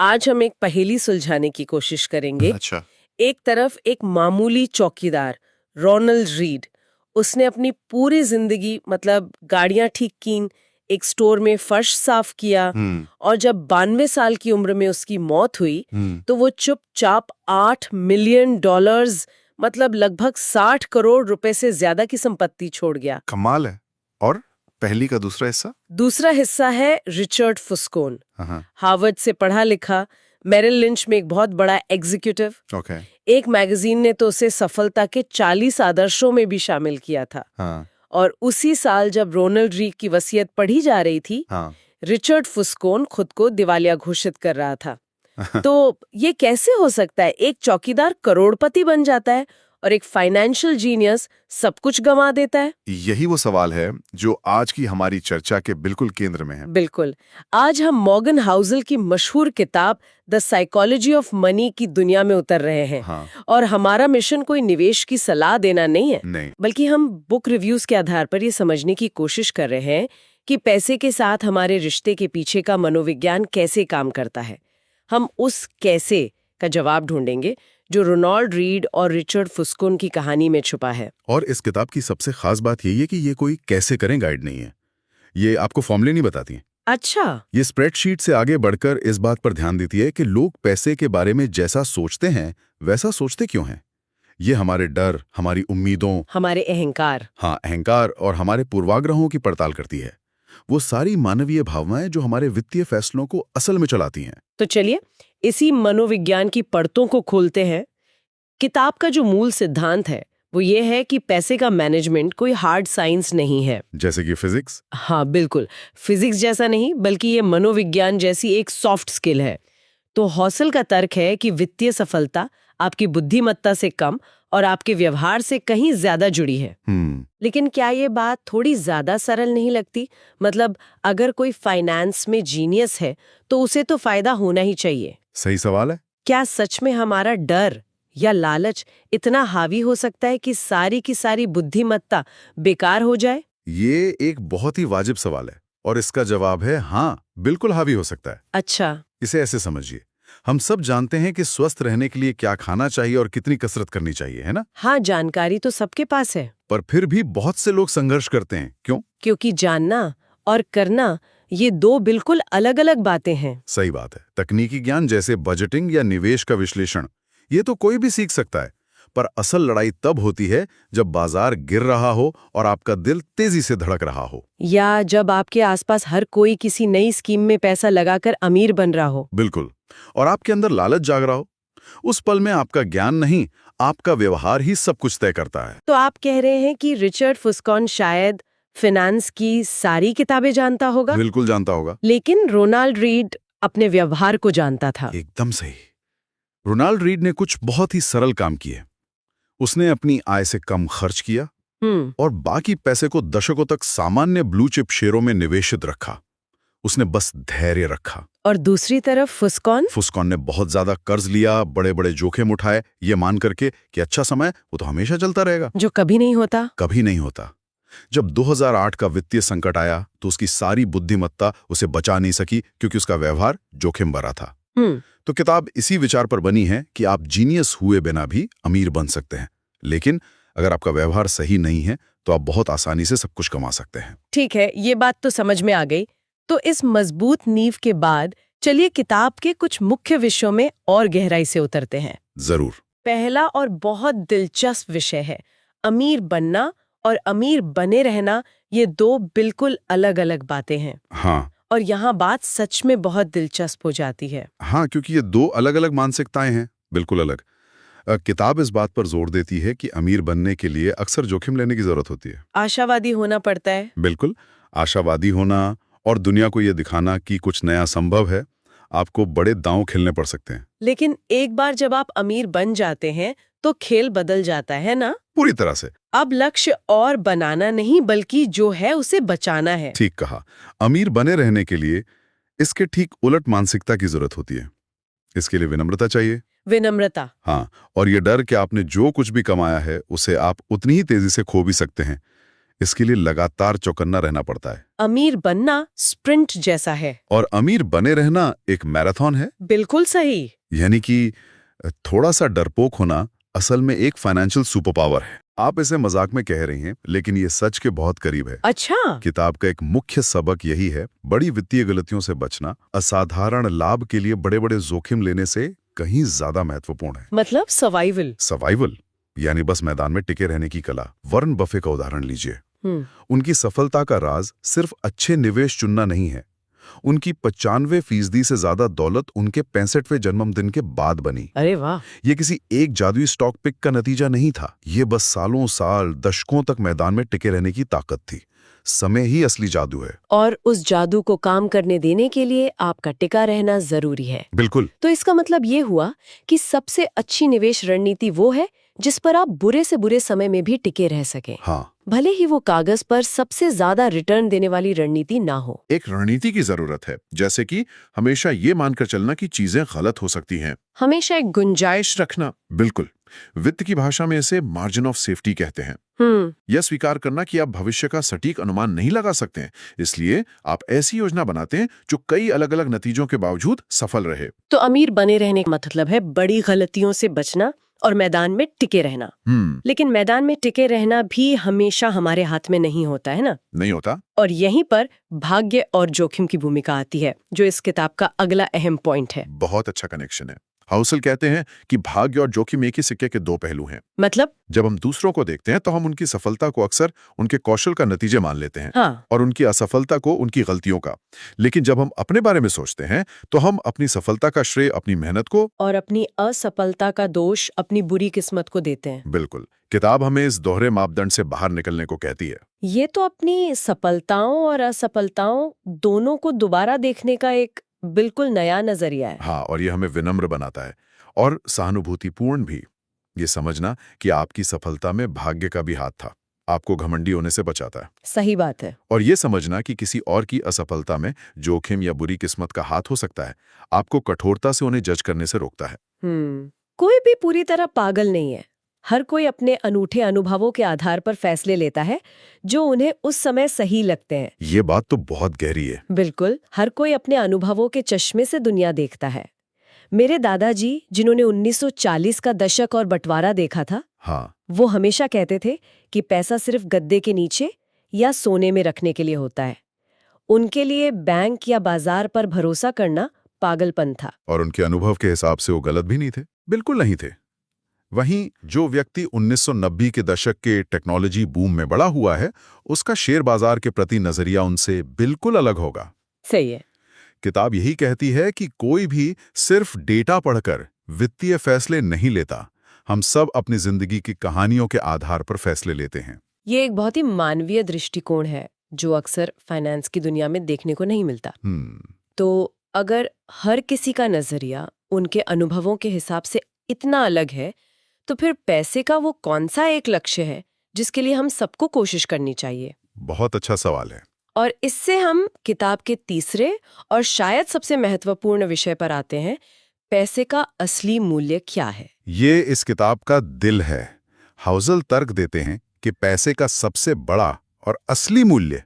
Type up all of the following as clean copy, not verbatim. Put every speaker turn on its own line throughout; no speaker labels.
आज हम एक पहेली सुलझाने की कोशिश करेंगे।
अच्छा।
एक तरफ एक मामूली चौकीदार रोनाल्ड रीड, उसने अपनी पूरी जिंदगी मतलब गाड़ियां ठीक कीं, एक स्टोर में फर्श साफ किया, और जब 92 साल की उम्र में उसकी मौत हुई तो वो चुपचाप $8 मिलियन मतलब लगभग 60 करोड़ रुपए से ज्यादा की संपत्ति छोड़ गया।
कमाल है। और पहली का दूसरा हिस्सा?
दूसरा हिस्सा है रिचर्ड फुस्कोन,
हाँ।
हार्वर्ड से पढ़ा लिखा, मेरिल लिंच में एक बहुत बड़ा एग्जीक्यूटिव।
ओके।
एक मैगजीन ने तो उसे सफलता के 40 आदर्शों में भी शामिल किया था।
हाँ।
और उसी साल जब रोनाल्ड रीड की वसीयत पढ़ी जा रही थी,
हाँ।
रिचर्ड फुस्कोन खुद को दिवालिया घोषित कर रहा था। तो ये कैसे हो सकता है? एक चौकीदार करोड़पति बन जाता है और एक फाइनेंशियल जीनियस सब कुछ गंवा देता है।
यही वो सवाल है जो आज की हमारी चर्चा के बिल्कुल केंद्र में है।
बिल्कुल। आज हम मॉर्गन हाउसल की मशहूर किताब द साइकोलॉजी ऑफ मनी की दुनिया में उतर रहे हैं।
हाँ।
और हमारा मिशन कोई निवेश की सलाह देना नहीं है,
नहीं।
बल्कि हम बुक रिव्यूज के आधार पर ये समझने की कोशिश कर रहे हैं कि पैसे के साथ हमारे रिश्ते के पीछे का मनोविज्ञान कैसे काम करता है। हम उस कैसे का जवाब ढूंढेंगे जो रोनाल्ड रीड और रिचर्ड फुस्कोन की कहानी में छुपा है।
और इस किताब की सबसे खास बात यही है कि ये कोई कैसे करें गाइड नहीं है। ये आपको फॉर्मूले नहीं बताती है।
अच्छा।
ये स्प्रेडशीट से आगे बढ़कर इस बात पर ध्यान देती है कि लोग पैसे के बारे में जैसा सोचते हैं वैसा सोचते क्यों हैं। ये हमारे डर, हमारी उम्मीदों,
हमारे अहंकार,
अहंकार और हमारे पूर्वाग्रहों की पड़ताल करती है। वो सारी मानवीय भावनाएं जो हमारे वित्तीय फैसलों को असल में चलाती हैं।
तो चलिए इसी मनोविज्ञान की परतों को खोलते हैं। किताब का जो मूल सिद्धांत है वो ये है कि पैसे का मैनेजमेंट कोई हार्ड साइंस नहीं है।
जैसे कि फिजिक्स?
हाँ बिल्कुल, फिजिक्स जैसा नहीं, बल्कि ये मनोविज्ञान जैसी एक सॉफ्ट स्किल है। तो हौसल का तर्क है कि वित्तीय सफलता आपकी बुद्धिमत्ता से कम और आपके व्यवहार से कहीं ज्यादा जुड़ी है। लेकिन क्या ये बात थोड़ी ज्यादा सरल नहीं लगती? मतलब अगर कोई फाइनेंस में जीनियस है तो उसे तो फायदा होना ही चाहिए।
सही सवाल है।
क्या सच में हमारा डर या लालच इतना हावी हो सकता है कि सारी की सारी बुद्धिमत्ता बेकार हो जाए?
ये एक बहुत ही वाजिब सवाल है और इसका जवाब है हाँ, बिल्कुल हावी हो सकता है।
अच्छा।
इसे ऐसे समझिए, हम सब जानते हैं कि स्वस्थ रहने के लिए क्या खाना चाहिए और कितनी कसरत करनी चाहिए, है ना?
हाँ, जानकारी तो सबके पास है,
पर फिर भी बहुत से लोग संघर्ष करते हैं। क्यों?
क्योंकि जानना और करना ये दो बिल्कुल अलग अलग बातें हैं।
सही बात है। तकनीकी ज्ञान जैसे बजटिंग या निवेश का विश्लेषण, ये तो कोई भी सीख सकता है, पर असल लड़ाई तब होती है जब बाजार गिर रहा हो और आपका दिल तेजी से धड़क रहा हो,
या जब आपके आसपास हर कोई किसी नई स्कीम में पैसा लगाकर अमीर बन रहा हो।
बिल्कुल। और आपके अंदर लालच जाग रहा हो। उस पल में आपका ज्ञान नहीं, आपका व्यवहार ही सब कुछ तय करता है।
तो आप कह रहे हैं कि रिचर्ड फुस्कोन शायद फाइनेंस की सारी किताबें जानता होगा?
बिल्कुल जानता होगा।
लेकिन रोनाल्ड रीड अपने व्यवहार को जानता था।
एकदम सही। रोनाल्ड रीड ने कुछ बहुत ही सरल काम किए। उसने अपनी आय से कम खर्च किया और बाकी पैसे को दशकों तक सामान्य ब्लू चिप शेयरों में निवेशित रखा। उसने बस धैर्य रखा।
और दूसरी तरफ फुस्कोन
ने बहुत ज्यादा कर्ज लिया, बड़े बड़े जोखिम उठाए, ये मान करके कि अच्छा समय वो तो हमेशा चलता रहेगा,
जो कभी नहीं होता।
कभी नहीं होता। जब 2008 का वित्तीय संकट आया तो उसकी सारी बुद्धिमत्ता उसे बचा नहीं सकी, क्योंकि उसका व्यवहार जोखिम भरा था। तो किताब इसी विचार पर बनी है कि आप जीनियस हुए बिना भी अमीर बन सकते हैं, लेकिन अगर आपका व्यवहार सही नहीं है तो आप बहुत आसानी से सब कुछ कमा सकते हैं।
ठीक है, ये बात तो समझ में आ गई। तो इस मजबूत नींव के बाद चलिए किताब के कुछ मुख्य विषयों में और गहराई से उतरते हैं।
जरूर।
पहला और बहुत दिलचस्प विषय है अमीर बनना और अमीर बने रहना। ये दो बिल्कुल अलग अलग बातें हैं।
हाँ।
और यहाँ बात सच में बहुत दिलचस्प हो जाती है।
हाँ, क्योंकि ये दो अलग अलग मानसिकताएं हैं, बिल्कुल अलग। किताब इस बात पर जोर देती है कि अमीर बनने के लिए अक्सर जोखिम लेने की जरूरत होती है।
आशावादी होना पड़ता है।
बिल्कुल, आशावादी होना और दुनिया को ये दिखाना कि कुछ नया संभव है। आपको बड़े दांव खेलने पड़ सकते हैं।
लेकिन एक बार जब आप अमीर बन जाते हैं तो खेल बदल जाता है ना?
पूरी तरह से।
अब लक्ष्य और बनाना नहीं, बल्कि जो है उसे बचाना है।
ठीक कहा। अमीर बने रहने के लिए इसके ठीक उलट मानसिकता की जरूरत होती है। इसके लिए विनम्रता चाहिए।
विनम्रता।
हाँ, और ये डर कि आपने जो कुछ भी कमाया है उसे आप उतनी ही तेजी से खो भी सकते हैं, इसके लिए लगातार चौकन्ना रहना पड़ता है।
अमीर बनना स्प्रिंट जैसा है
और अमीर बने रहना एक मैराथन है।
बिल्कुल सही।
यानी कि थोड़ा सा डरपोक होना असल में एक फाइनेंशियल सुपर पावर है। आप इसे मजाक में कह रही हैं, लेकिन ये सच के बहुत करीब है।
अच्छा।
किताब का एक मुख्य सबक यही है, बड़ी वित्तीय गलतियों से बचना असाधारण लाभ के लिए बड़े बड़े जोखिम लेने से कहीं ज्यादा महत्वपूर्ण है।
मतलब सर्वाइवल
यानी बस मैदान में टिके रहने की कला। वॉरेन बफे का उदाहरण लीजिए। उनकी सफलता का राज सिर्फ अच्छे निवेश चुनना नहीं है। उनकी 95% से ज्यादा दौलत उनके 65वें जन्मदिन के बाद बनी।
अरे वाह।
ये किसी एक जादुई स्टॉक पिक का नतीजा नहीं था। ये बस सालों साल दशकों तक मैदान में टिके रहने की ताकत थी। समय ही असली जादू है।
और उस जादू को काम करने देने के लिए आपका टिका रहना जरूरी है।
बिल्कुल।
तो इसका मतलब ये हुआ कि सबसे अच्छी निवेश रणनीति वो है जिस पर आप बुरे से बुरे समय में भी टिके रह सकें।
हाँ।
भले ही वो कागज पर सबसे ज्यादा रिटर्न देने वाली रणनीति ना हो।
एक रणनीति की जरूरत है, जैसे कि हमेशा ये मानकर चलना कि चीजें गलत हो सकती हैं।
हमेशा एक गुंजाइश
रखना। बिल्कुल। वित्त की भाषा में इसे मार्जिन ऑफ सेफ्टी कहते हैं। यह स्वीकार करना कि आप भविष्य का सटीक अनुमान नहीं लगा सकते हैं, इसलिए आप ऐसी योजना बनाते हैं जो कई अलग अलग नतीजों के बावजूद सफल रहे।
तो अमीर बने रहने का मतलब है बड़ी गलतियों से बचना और मैदान में टिके रहना। लेकिन मैदान में टिके रहना भी हमेशा हमारे हाथ में नहीं होता है ना?
नहीं होता।
और यहीं पर भाग्य और जोखिम की भूमिका आती है, जो इस किताब का अगला अहम पॉइंट है।
बहुत अच्छा कनेक्शन है। हाउसल कहते हैं कि भाग्य और जोखिम एक ही सिक्के के दो पहलू हैं।
मतलब
जब हम दूसरों को देखते हैं तो हम उनकी सफलता को अक्सर उनके कौशल का नतीजे मान लेते हैं।
हाँ।
और उनकी असफलता को उनकी गलतियों का। लेकिन जब हम अपने बारे में सोचते हैं तो हम अपनी सफलता का श्रेय अपनी मेहनत को और
अपनी असफलता का दोष अपनी बुरी किस्मत को देते हैं।
बिल्कुल। किताब हमें इस दोहरे मापदंड से बाहर निकलने को कहती है।
ये तो अपनी सफलताओं और असफलताओं दोनों को दोबारा देखने का एक बिल्कुल नया नजरिया है।
हाँ, और ये हमें विनम्र बनाता है और सहानुभूतिपूर्ण भी। ये समझना कि आपकी सफलता में भाग्य का भी हाथ था, आपको घमंडी होने से बचाता है।
सही बात है।
और ये समझना कि किसी और की असफलता में जोखिम या बुरी किस्मत का हाथ हो सकता है, आपको कठोरता से उन्हें जज करने से रोकता है।
कोई भी पूरी तरह पागल नहीं है। हर कोई अपने अनूठे अनुभवों के आधार पर फैसले लेता है जो उन्हें उस समय सही लगते हैं।
ये बात तो बहुत गहरी है।
बिल्कुल। हर कोई अपने अनुभवों के चश्मे से दुनिया देखता है। मेरे दादाजी, जिन्होंने 1940 का दशक और बंटवारा देखा था,
हाँ,
वो हमेशा कहते थे कि पैसा सिर्फ गद्दे के नीचे या सोने में रखने के लिए होता है। उनके लिए बैंक या बाजार पर भरोसा करना पागलपन था।
और उनके अनुभव के हिसाब से वो गलत भी नहीं थे। बिल्कुल नहीं थे। वहीं जो व्यक्ति 1990 के दशक के टेक्नोलॉजी बूम में बड़ा हुआ है, उसका शेयर बाजार के प्रति नजरिया उनसे बिल्कुल अलग होगा।
सही है।
किताब यही कहती है कि कोई भी सिर्फ डेटा पढ़कर वित्तीय फैसले नहीं लेता। हम सब अपनी जिंदगी की कहानियों के आधार पर फैसले लेते हैं।
ये एक बहुत ही मानवीय दृष्टिकोण है जो अक्सर फाइनेंस की दुनिया में देखने को नहीं मिलता। तो अगर हर किसी का नजरिया उनके अनुभवों के हिसाब से इतना अलग है, तो फिर पैसे का वो कौन सा एक लक्ष्य है जिसके लिए हम सबको कोशिश करनी चाहिए?
बहुत अच्छा सवाल है।
और इससे हम किताब के तीसरे और शायद सबसे महत्वपूर्ण विषय पर आते हैं, पैसे का असली मूल्य क्या है?
ये इस किताब का दिल है। हाउसल तर्क देते हैं कि पैसे का सबसे बड़ा और असली मूल्य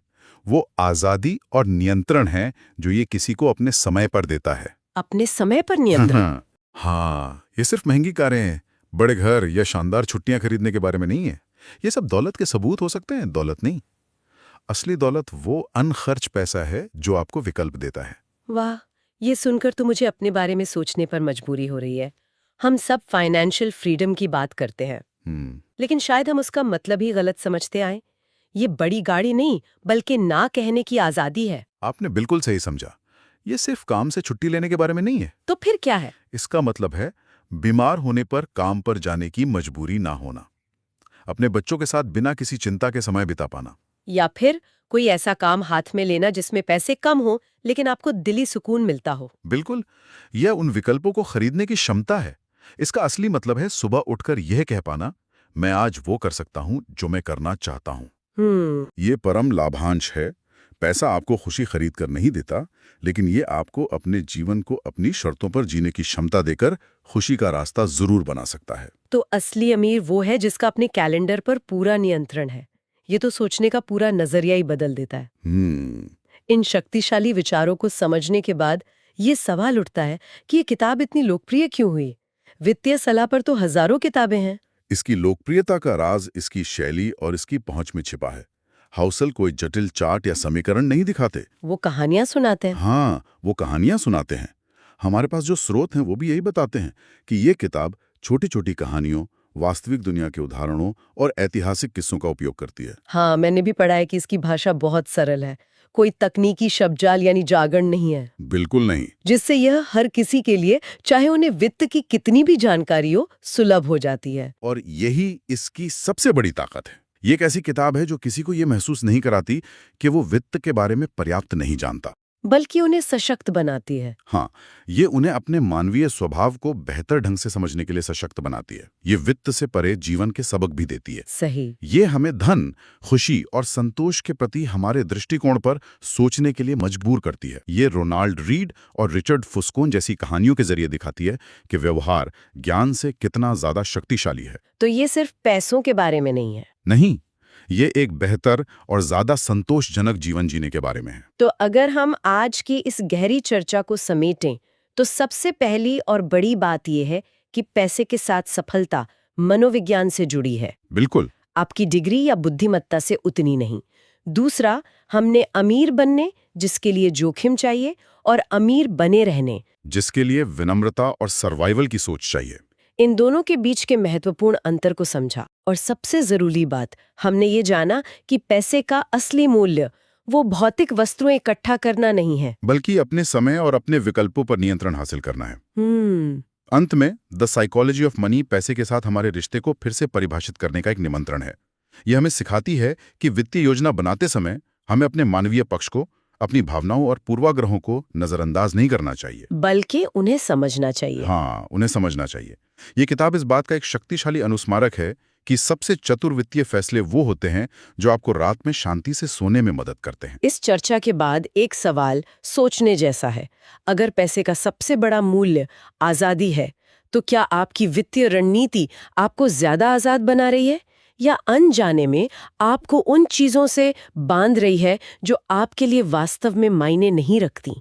वो आजादी और नियंत्रण है जो ये किसी को अपने समय पर देता है।
अपने समय पर नियंत्रण?
हाँ, ये सिर्फ महंगी कारें, बड़े घर या शानदार छुट्टियां खरीदने के बारे में नहीं है। ये सब दौलत के सबूत हो सकते हैं, दौलत नहीं। असली दौलत वो अनखर्च पैसा है जो आपको विकल्प देता है।
वाह, ये सुनकर तो मुझे अपने बारे में सोचने पर मजबूरी हो रही है। हम सब फाइनेंशियल फ्रीडम की बात करते हैं, लेकिन शायद हम उसका मतलब ही गलत समझते आए। ये बड़ी गाड़ी नहीं, बल्कि ना कहने की आजादी है।
आपने बिल्कुल सही समझा। ये सिर्फ काम से छुट्टी लेने के बारे में नहीं है।
तो फिर क्या है?
इसका मतलब है बीमार होने पर काम पर जाने की मजबूरी ना होना, अपने बच्चों के साथ बिना किसी चिंता के समय बिता पाना,
या फिर कोई ऐसा काम हाथ में लेना जिसमें पैसे कम हो लेकिन आपको दिली सुकून मिलता हो।
बिल्कुल, यह उन विकल्पों को खरीदने की क्षमता है। इसका असली मतलब है सुबह उठकर यह कह पाना, मैं आज वो कर सकता हूं जो मैं करना चाहता हूं। ये परम लाभांश है। पैसा आपको खुशी खरीद कर नहीं देता, लेकिन ये आपको अपने जीवन को अपनी शर्तों पर जीने की क्षमता देकर खुशी का रास्ता जरूर बना सकता है।
तो असली अमीर वो है जिसका अपने कैलेंडर पर पूरा नियंत्रण है, ये तो सोचने का पूरा नजरिया ही बदल देता है। इन शक्तिशाली विचारों को समझने के बाद ये सवाल उठता है कि ये किताब इतनी लोकप्रिय क्यों हुई? वित्तीय सलाह पर तो हजारों किताबें हैं।
इसकी लोकप्रियता का राज इसकी शैली और इसकी पहुंच में छिपा है। हाउसल कोई जटिल चार्ट या समीकरण नहीं दिखाते,
वो कहानियां सुनाते हैं।
हाँ, वो कहानियां सुनाते हैं। हमारे पास जो स्रोत हैं वो भी यही बताते हैं कि ये किताब छोटी छोटी कहानियों, वास्तविक दुनिया के उदाहरणों और ऐतिहासिक किस्सों का उपयोग करती है।
हाँ, मैंने भी पढ़ा है कि इसकी भाषा बहुत सरल है, कोई तकनीकी शब्दजाल यानी जागरण नहीं है।
बिल्कुल नहीं।
जिससे यह हर किसी के लिए, चाहे उन्हें वित्त की कितनी भी जानकारी हो, सुलभ हो जाती है।
और यही इसकी सबसे बड़ी ताकत है। ये एक ऐसी किताब है जो किसी को ये महसूस नहीं कराती कि वो वित्त के बारे में पर्याप्त नहीं जानता,
बल्कि उन्हें सशक्त बनाती है।
हाँ, ये उन्हें अपने मानवीय स्वभाव को बेहतर ढंग से समझने के लिए सशक्त बनाती है। ये वित्त से परे जीवन के सबक भी देती है।
सही।
ये हमें धन, खुशी और संतोष के प्रति हमारे दृष्टिकोण पर सोचने के लिए मजबूर करती है। ये रोनाल्ड रीड और रिचर्ड फुस्कोन जैसी कहानियों के जरिए दिखाती है कि व्यवहार ज्ञान से कितना ज्यादा शक्तिशाली है।
तो ये सिर्फ पैसों के बारे में नहीं है।
नहीं, ये एक बेहतर और ज्यादा संतोषजनक जीवन जीने के बारे में है।
तो अगर हम आज की इस गहरी चर्चा को समेटें, तो सबसे पहली और बड़ी बात यह है कि पैसे के साथ सफलता मनोविज्ञान से जुड़ी है।
बिल्कुल।
आपकी डिग्री या बुद्धिमत्ता से उतनी नहीं। दूसरा, हमने अमीर बनने, जिसके लिए जोखिम चाहिए, और अमीर बने रहने,
जिसके लिए विनम्रता और सर्वाइवल की सोच चाहिए।
इन दोनों के बीच के महत्वपूर्ण अंतर को समझा। और सबसे जरूरी बात, हमने ये जाना कि पैसे का असली मूल्य वो भौतिक वस्तुएं इकट्ठा करना नहीं है,
बल्कि अपने समय और अपने विकल्पों पर नियंत्रण हासिल करना है। अंत में द साइकोलॉजी ऑफ मनी पैसे के साथ हमारे रिश्ते को फिर से परिभाषित करने का एक निमंत्रण है। यह हमें सिखाती है कि वित्तीय योजना बनाते समय हमें अपने मानवीय पक्ष को, अपनी भावनाओं और पूर्वाग्रहों को नजरअंदाज नहीं करना चाहिए,
बल्कि उन्हें समझना चाहिए।
हाँ, उन्हें समझना चाहिए। ये किताब इस बात का एक शक्तिशाली अनुस्मारक है कि सबसे चतुर वित्तीय फैसले वो होते हैं जो आपको रात में शांति से सोने में मदद करते हैं।
इस चर्चा के बाद एक सवाल सोचने जैसा है। अगर पैसे का सबसे बड़ा मूल्य आजादी है, तो क्या आपकी वित्तीय रणनीति आपको ज्यादा आजाद बना रही है, या अनजाने में आपको उन चीजों से बांध रही है जो आपके लिए वास्तव में मायने नहीं रखती?